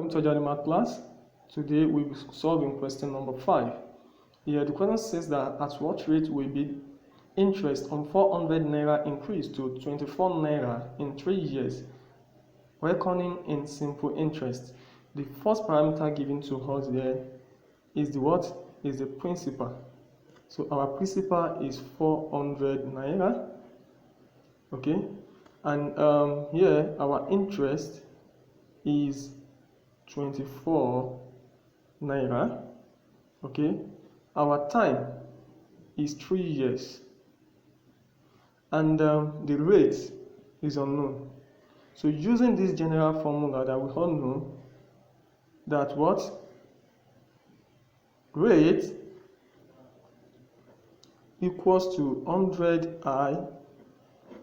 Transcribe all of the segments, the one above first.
welcome to our math class. Today we will be solving question number 5. Here the question says that at what rate will be interest on 400 naira increase to 24 naira in 3 years, reckoning in simple interest. The first parameter given to us there is the what? Is the principal. So our principal is 400 naira. Okay, and here our interest is 24 naira. Okay, our time is 3 years, and the rate is unknown. So using this general formula that we all know, that what? Rate equals to 100i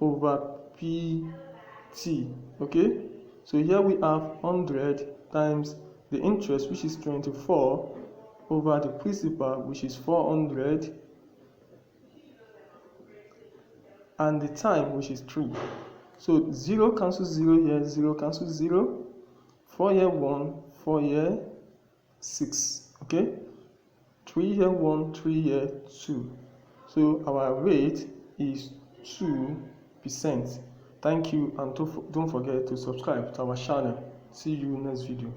over pt. Okay, so here we have 100 times the interest, which is 24, over the principal, which is 400, and the time, which is 3. So 0 cancels 0 here, 0 cancels 0, 4 here 1, 4 here 6. Okay, 3 here 1, 3 here 2. So our rate is 2%. Thank you, and don't forget to subscribe to our channel. See you next video.